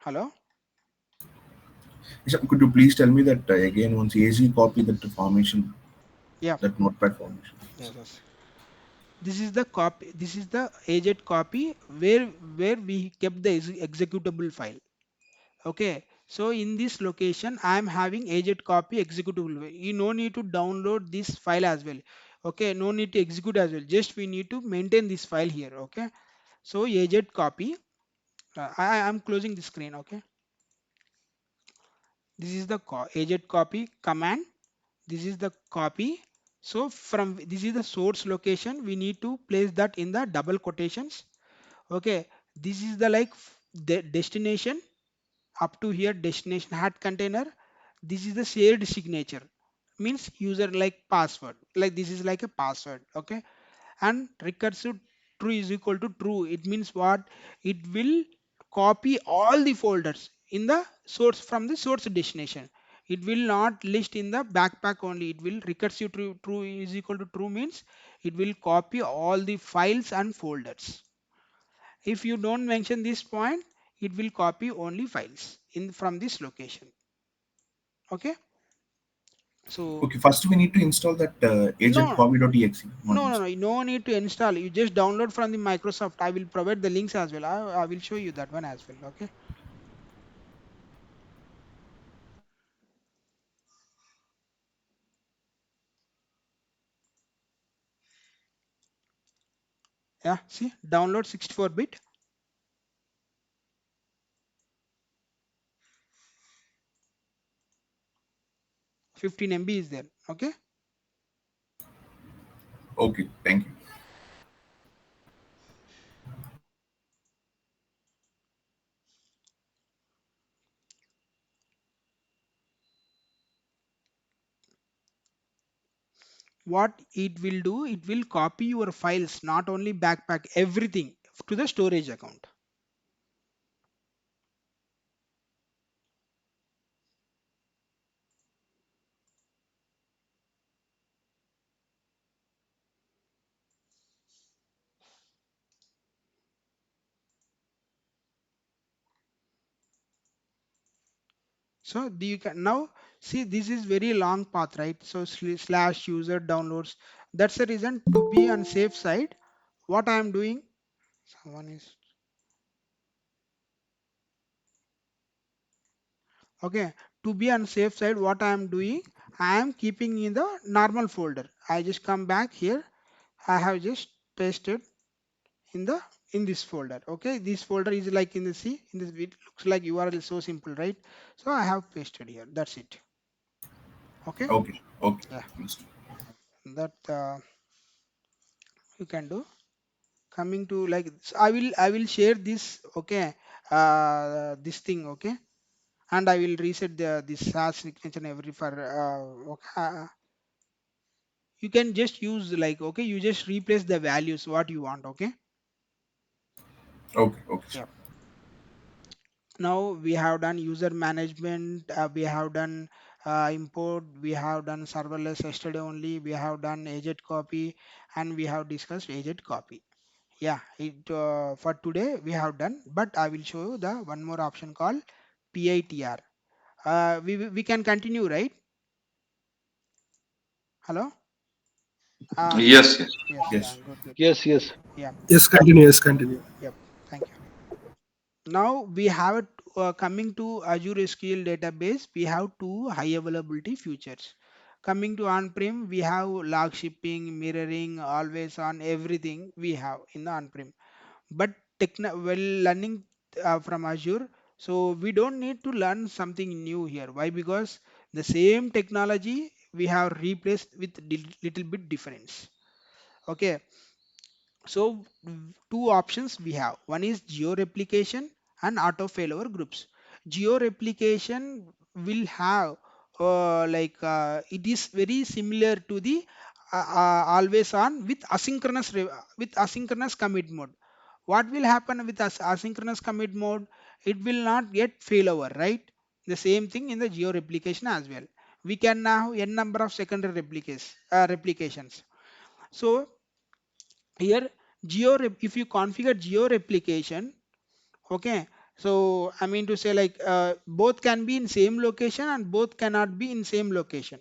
Hello? Isha, could you please tell me that again once AZ copy that formation, Yeah. that notepad formation? Yes, yes. This is the copy, this is the agent copy where we kept the executable file. Okay, so in this location I am having agent copy executable file. You no need to download this file as well. Okay, no need to execute as well, just we need to maintain this file here. Okay, so agent copy, I am closing the screen. Okay, this is the agent copy command, this is the copy. So from this is the source location, we need to place that in the double quotations. Okay, this is the like the destination, up to here destination hat container. This is the shared signature, means user like password, like this is like a password. Okay, and recursive true is equal to true, it means what, it will copy all the folders in the source from the source destination. It will not list in the backpack only, it will recursive true is equal to true means it will copy all the files and folders. If you don't mention this point, it will copy only files in from this location. Okay, so Okay, first we need to install that agent no, copy.exe modules. no need to install, you just download from the Microsoft. I will provide the links as well. I will show you that one as well. Okay, yeah, see, download 64-bit, 15 MB is there. Okay, Okay, thank you. what it will do, it will copy your files, not only backpack, everything to the storage account. So you can now see this is very long path, right? So slash user downloads. That's the reason, to be on safe side, what I am doing. Someone is okay. To be on safe side, what I am doing, I am keeping in the normal folder. I just come back here. I have just pasted in the in this folder. Okay, this folder is like in the C. In this, it looks like URL is so simple, right? So I have pasted here. That's it. Okay. Okay, okay, Yeah, understood. that you can do. Coming to like I will share this. Okay, this thing. Okay, and I will reset this SAS signature and every for okay. You can just use like, okay, you just replace the values what you want. Okay, Okay, okay, yeah. sure. Now we have done user management, we have done import, we have done serverless yesterday only, we have done agent copy, and we have discussed agent copy. Yeah, it for today we have done, but I will show you the one more option called PITR. We can continue, right? Hello. Yeah. Yes, yes. Yes. Yeah. Yes. Good. Good. Yes, yes. Yeah. Yes, continue. Yes, continue. Yep. Thank you. Now we have it, coming to Azure SQL database. We have two high availability features. Coming to on-prem, we have log shipping, mirroring, always on, everything we have in the on-prem. But well, learning from Azure, so we don't need to learn something new here. Why? Because the same technology we have replaced with little bit difference. Okay, so two options we have, one is geo replication and auto failover groups. Geo replication will have it is very similar to the always on with asynchronous with asynchronous commit mode. What will happen with asynchronous commit mode, it will not get failover, right? The same thing in the geo replication as well. We can now n number of secondary replications. So here if you configure geo replication, okay, so I mean to say like both can be in same location and both cannot be in same location.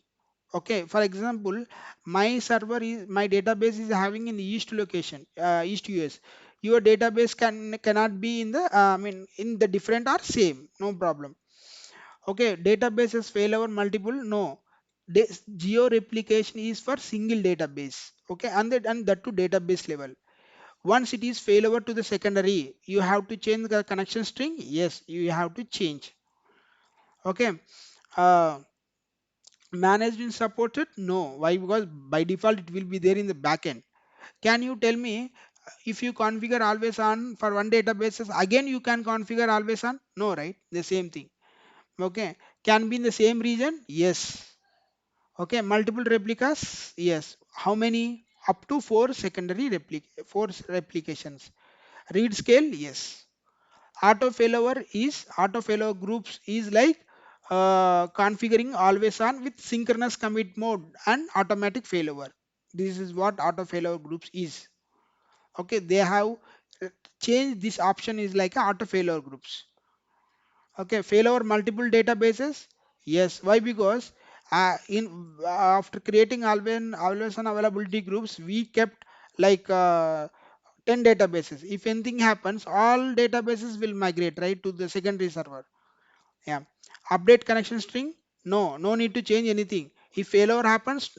Okay, for example, my database is having in the east location, east US. Your database cannot be in the in the different or same, no problem. Okay, databases fail over multiple, no. Geo replication is for single database. Okay, and that to database level. Once it is failover to the secondary, you have to change the connection string. Yes, you have to change. Okay. uh, Management supported, no. Why? Because by default it will be there in the backend. Can you tell me, if you configure always on for one databases, again you can configure always on? No, right? The same thing. Okay. Can be in the same region? Yes. Okay. Multiple replicas? Yes. How many? Up to four replications. Read scale? Yes. Auto failover groups is like configuring always on with synchronous commit mode and automatic failover. This is what auto failover groups is. Okay, they have uh, changed this option is like a auto failover groups. Okay, failover multiple databases. Yes, why? Because in after creating always on availability groups, we kept like 10 databases. If anything happens, all databases will migrate right to the secondary server. Yeah. Update connection string? No, no need to change anything. If failover happens,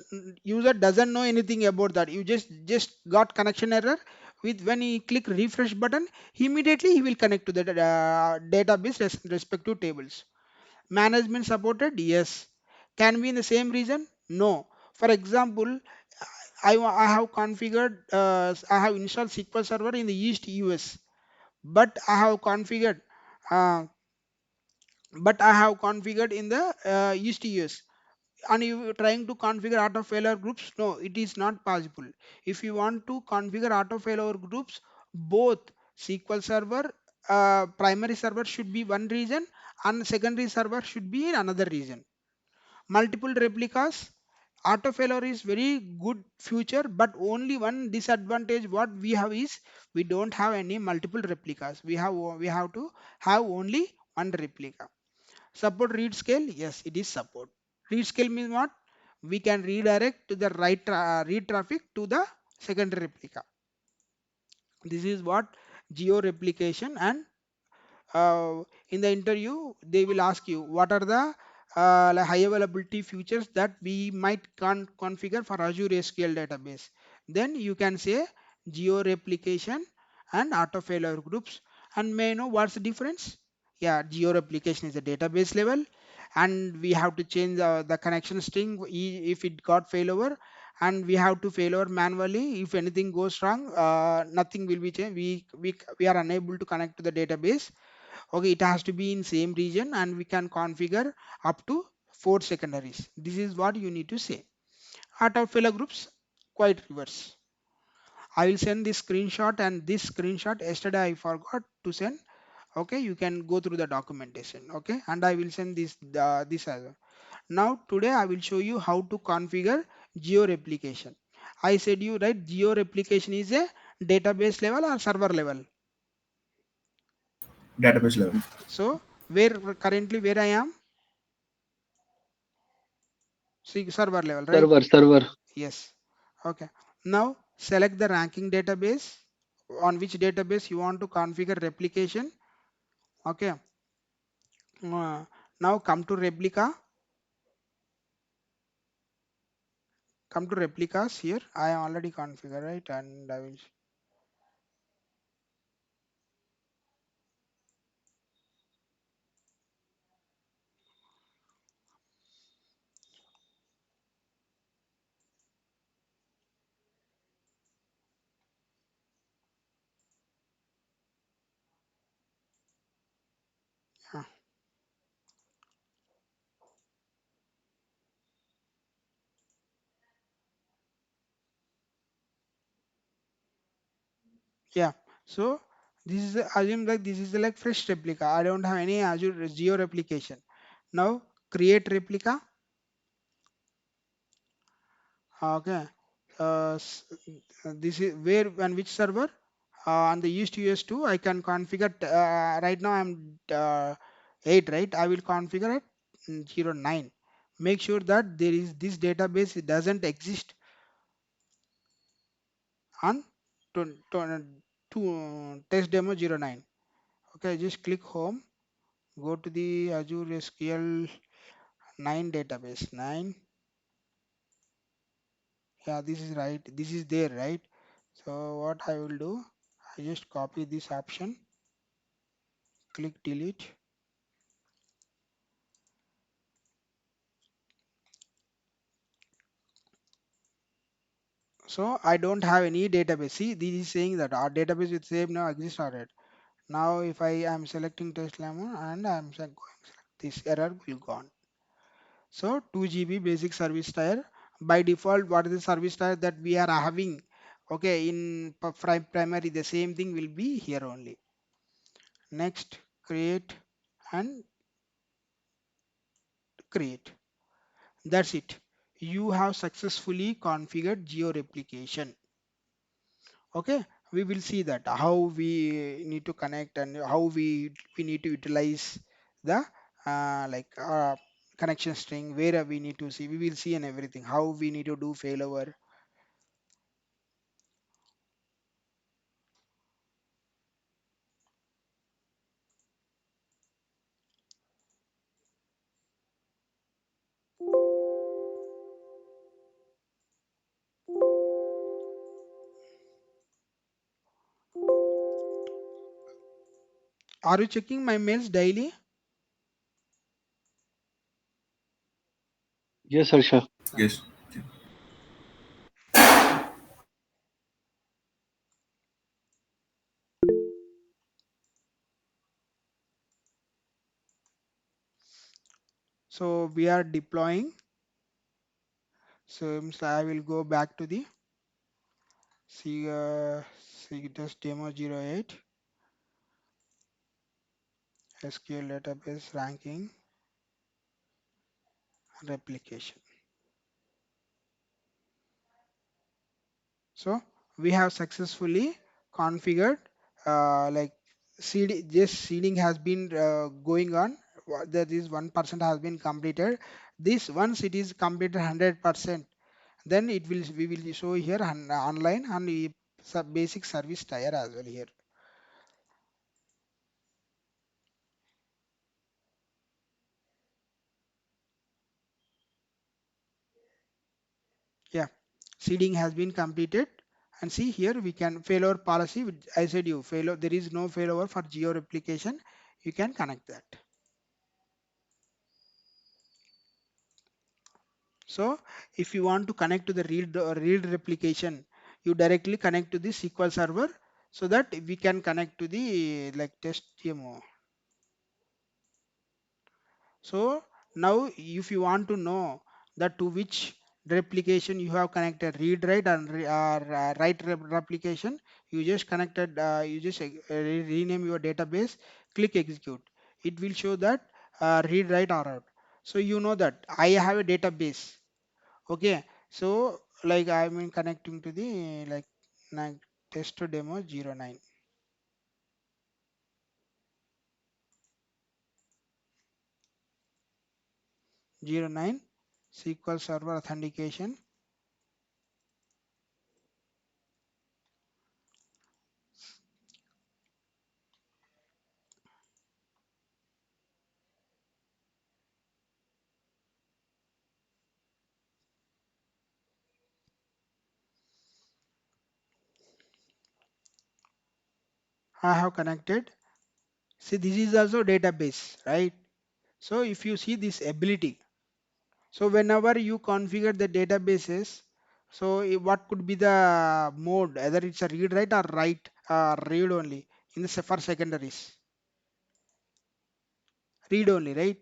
user doesn't know anything about that. You just got connection error. With when he click refresh button, immediately he will connect to the database respective tables. Management supported? Yes. Can be in the same region? No. For example, I have configured, I have installed SQL Server in the East US, but I have configured. Uh, I have configured in the East US. And you trying to configure auto failure groups? No, it is not possible. If you want to configure auto failure groups, both SQL Server, primary server should be one region, and secondary server should be in another region. Multiple replicas. Auto failure is very good feature, but only one disadvantage what we have is we don't have any multiple replicas. We have to have only one replica. Support read scale? Yes, it is support. Read scale means what? We can redirect to the read traffic to the secondary replica. This is what geo replication. And in the interview they will ask you what are the like high availability features that we might configure for Azure SQL database. Then you can say geo replication and auto failure groups. And may I know what's the difference? Yeah, geo replication is a database level, and we have to change the connection string if it got failover, and we have to failover manually. If anything goes wrong, nothing will be changed. We are unable to connect to the database. Okay, it has to be in same region, and we can configure up to four secondaries. This is what you need to say. Auto failure groups, quite reverse. I will send this screenshot, and this screenshot yesterday I forgot to send. Okay, you can go through the documentation. Okay, and I will send this as well. Now today I will show you how to configure geo replication. I said you right, geo replication is a database level or server level. Database level. So where I am? See, server level, right? Server. Yes. Okay. Now select the ranking database, on which database you want to configure replication. Okay. Now come to replica. Come to replicas here. I am already configured, right? And I will. uh, Yeah. So this is assume like this is like fresh replica. I don't have any Azure geo replication. Now create replica. Okay. This is where and which server? On the East US2, I can configure. Right now I'm 8, right? I will configure at 09. make sure that there is this database, it doesn't exist on test demo 09. Okay, just click home, go to the Azure SQL 9 database 9. Yeah, this is right, this is there, right? So what I will do, I just copy this option, click delete. So I don't have any database. See, this is saying that our database with same now exists already. Now if I am selecting test lemon and I'm going select, this error will gone. So 2 GB basic service tier. By default, what is the service tier that we are having? Okay, in primary, the same thing will be here only. Next, create and create. That's it. You have successfully configured geo replication. Okay, we will see that how we need to connect and how we need to utilize the connection string, where we need to see, we will see, and everything, how we need to do failover. Are you checking my mails daily? Yes, Harsha. Yes. So we are deploying. So I will go back to the see test demo 08 SQL database ranking replication. So we have successfully configured like just seeding has been going on. That is 1% has been completed. This once it is completed 100%, then it will we will show here online and basic service tier as well here. Yeah, seeding has been completed. And see here we can failover policy. I said you failover. There is no failover for geo replication. You can connect that. So if you want to connect to the read replication, you directly connect to the SQL server so that we can connect to the like test demo. So now if you want to know that to which replication you have connected, read write and write replication, you just connected, you just rename your database, click execute. It will show that read write or out. So you know that I have a database. Okay, so like I mean connecting to the test demo 09 09 SQL Server authentication. I have connected. See, this is also database, right? So if you see this ability, so whenever you configure the databases, so what could be the mode, either it's a read write or write read only in the for secondaries, read only, right?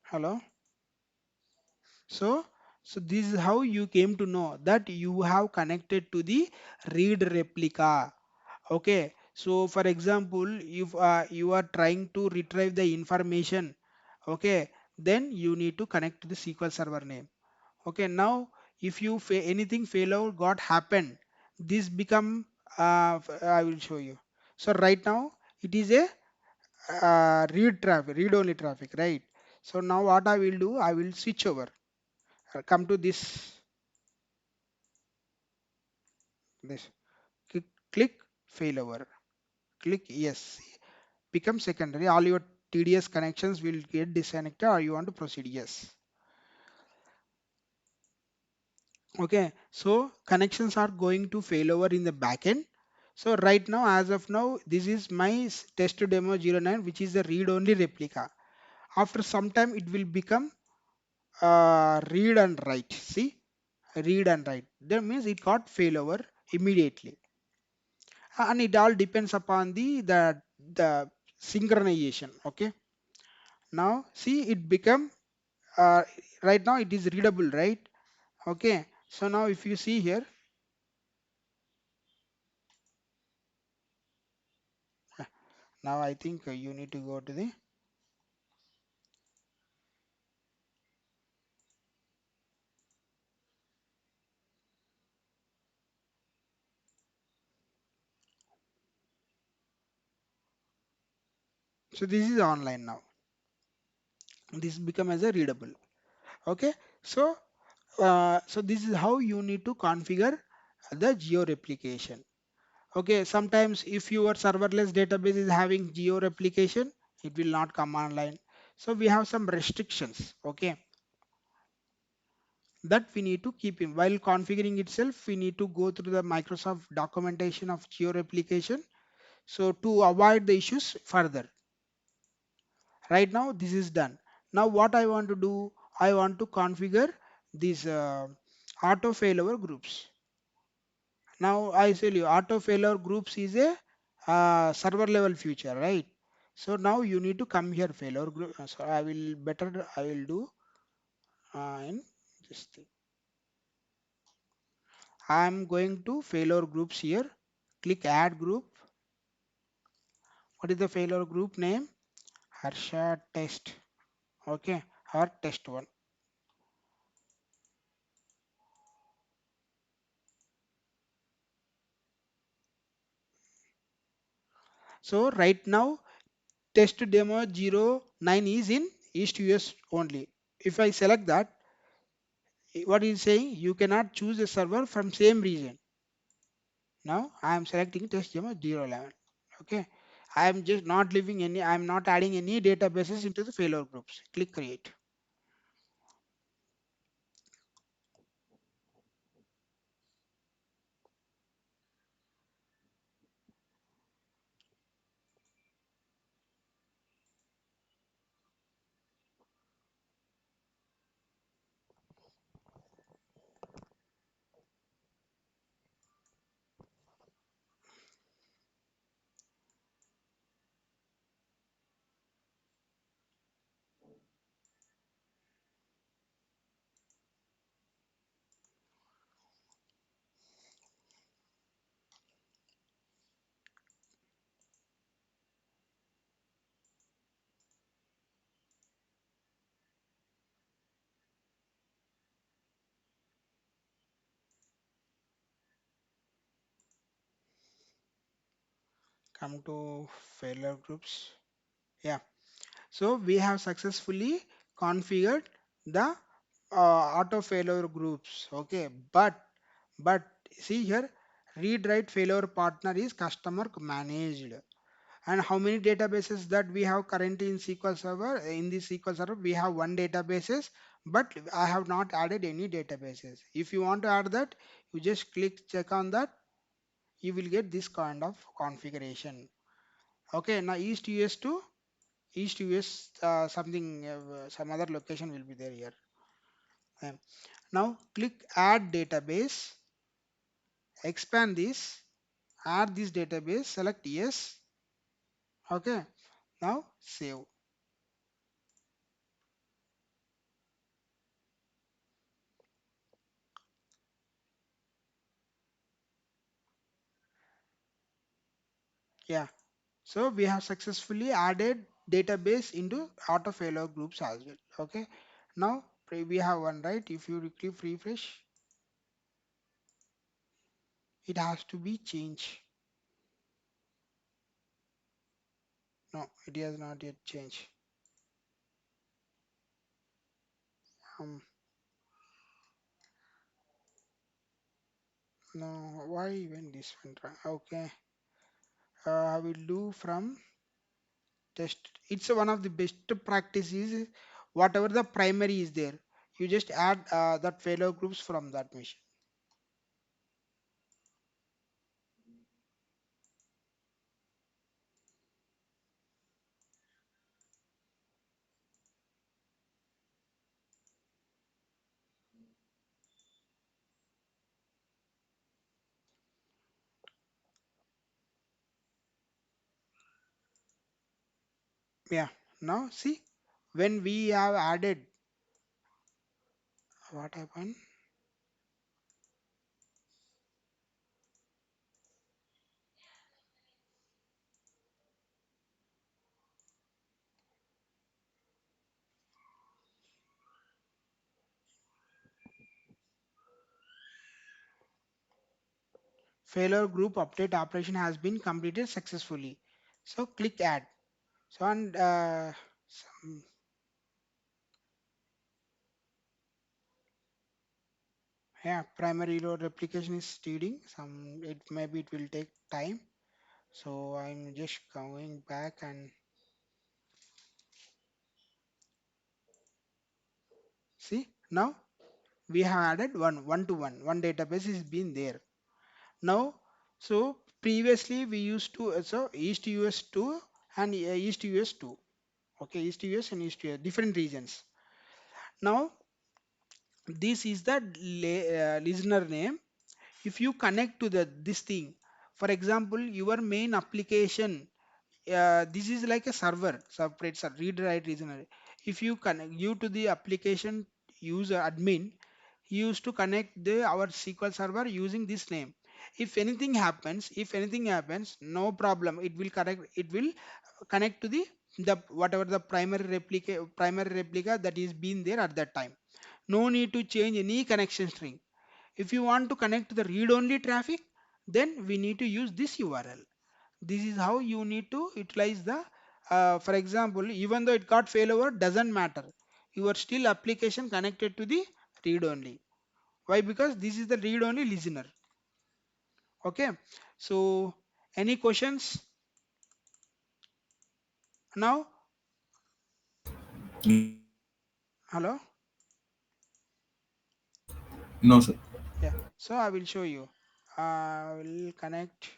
Hello. So, so this is how you came to know that you have connected to the read replica. Okay. So, for example, if you are trying to retrieve the information, okay, then you need to connect to the SQL Server name. Okay. Now, if you anything failure got happened, this become I will show you. So right now it is a read only traffic, right? So now what I will do, I will switch over. Come to this. Click failover. Click yes. Become secondary. All your TDS connections will get disconnected, or you want to proceed. Yes. Okay. So connections are going to fail over in the backend. So right now, as of now, this is my test demo 09, which is the read-only replica. After some time, it will become read and write. See, read and write. That means it got failover immediately, and it all depends upon the synchronization. Okay. Now see, it become uh, right now it is readable, right? Okay. So now if you see here, now I think you need to go to the. So this is online now. This become as a readable. Okay. So so this is how you need to configure the geo replication. Okay, sometimes if your serverless database is having geo replication, it will not come online. So we have some restrictions, okay, that we need to keep in while configuring itself. We need to go through the Microsoft documentation of geo replication. So to avoid the issues further, right now this is done. Now what I want to do, I want to configure these auto failover groups. Now I tell you, auto failure groups is a server level feature, right? So now you need to come here, failure group. So I will do in this thing. I'm going to failure groups here. Click add group. What is the failure group name? Harsha test. Okay, or test one. So right now test demo 09 is in East US only. If I select that, what is saying? You cannot choose a server from same region. Now I am selecting test demo 011. Okay. I am just not leaving any, I am not adding any databases into the failure groups. Click create. Come to failure groups. Yeah. So we have successfully configured the auto failure groups. Okay. But see here, read write failure partner is customer managed. And how many databases that we have currently in SQL Server? In the SQL Server, we have one databases, but I have not added any databases. If you want to add that, you just click check on that. You will get this kind of configuration. Okay, now East US to East US something some other location will be there here. Um, Now click add database, expand this, add this database, select yes. Okay, now save. Yeah. So we have successfully added database into auto failure groups as well. Okay. Now we have one, right? If you click refresh, it has to be changed. No, it has not yet changed. Um, no, why even this one? Okay, I will do from test. It's one of the best practices. Whatever the primary is there, you just add that failure groups from that machine. Yeah. Now see, when we have added, what happened? Failure group update operation has been completed successfully. So click add. So and some, yeah, primary row replication is stealing. Some it maybe it will take time. So I'm just going back and see now we have added one database is been there. Now so previously we used to so East US 2 and East US 2. Okay, East US and East US different regions. Now this is the listener name. If you connect to the this thing, for example your main application, this is like a server separate read write listener. If you connect you to the application user admin, he used to connect the our SQL server using this name. If anything happens, no problem, it will correct, it will connect to the whatever the primary replica that is been there at that time. No need to change any connection string. If you want to connect to the read-only traffic, then we need to use this URL. This is how you need to utilize the, for example, even though it got failover, doesn't matter. Your still application connected to the read-only. Why? Because this is the read-only listener. Okay. So, any questions now? Hello? No, sir. Yeah. So I will show you. I will connect.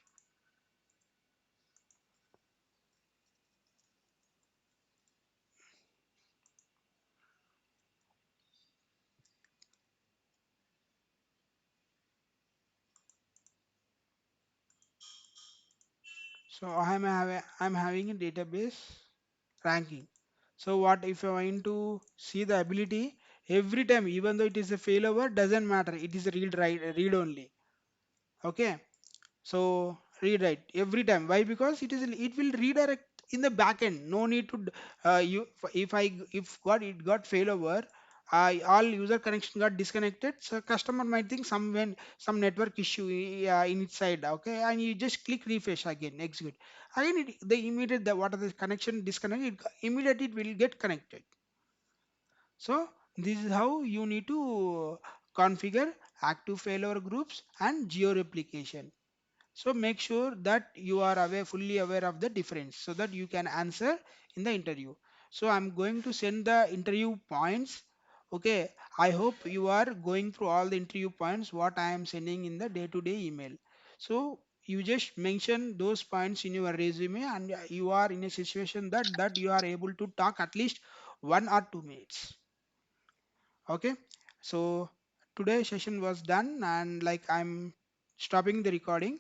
So I'm having a database ranking. So what if I want to see the ability every time, even though it is a failover, doesn't matter. It is a read only. Okay. So rewrite every time. Why? Because it will redirect in the back end. No need to you if got failover, all user connection got disconnected. So customer might think some network issue in its side. Okay, and you just click refresh again, execute again. The immediate the what are the connection disconnect, immediately it will get connected. So this is how you need to configure active failover groups and geo replication. So make sure that you are fully aware of the difference so that you can answer in the interview. So I'm going to send the interview points. Okay, I hope you are going through all the interview points what I am sending in the day-to-day email. So you just mention those points in your resume, and you are in a situation that you are able to talk at least 1 or 2 minutes. Okay, so today's session was done, and like I'm stopping the recording.